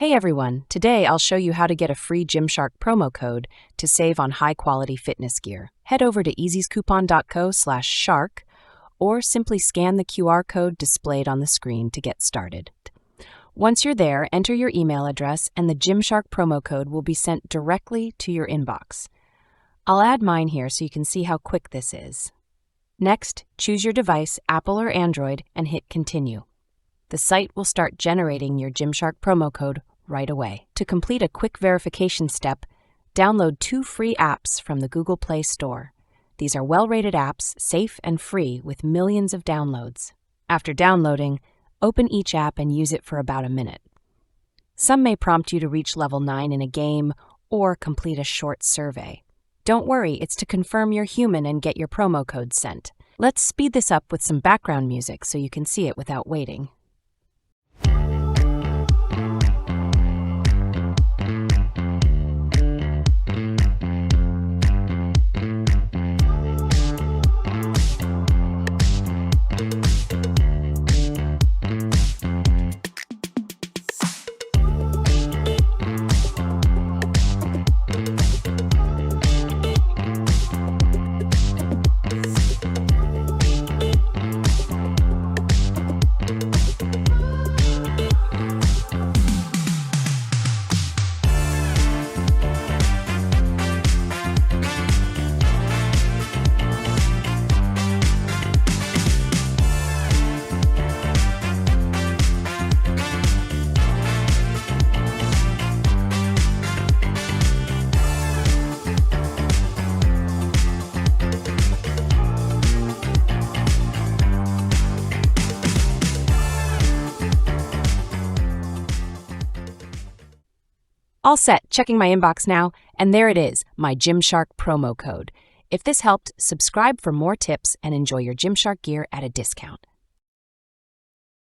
Hey everyone, today I'll show you how to get a free Gymshark promo code to save on high-quality fitness gear. Head over to easyscoupon.co/shark or simply scan the QR code displayed on the screen to get started. Once you're there, enter your email address and the Gymshark promo code will be sent directly to your inbox. I'll add mine here so you can see how quick this is. Next, choose your device, Apple or Android, and hit Continue. The site will start generating your Gymshark promo code right away. To complete a quick verification step, download 2 free apps from the Google Play Store. These are well-rated apps, safe and free, with millions of downloads. After downloading, open each app and use it for about a minute. Some may prompt you to reach level 9 in a game or complete a short survey. Don't worry, it's to confirm you're human and get your promo code sent. Let's speed this up with some background music so you can see it without waiting. All set, checking my inbox now, and there it is, my Gymshark promo code. If this helped, subscribe for more tips and enjoy your Gymshark gear at a discount.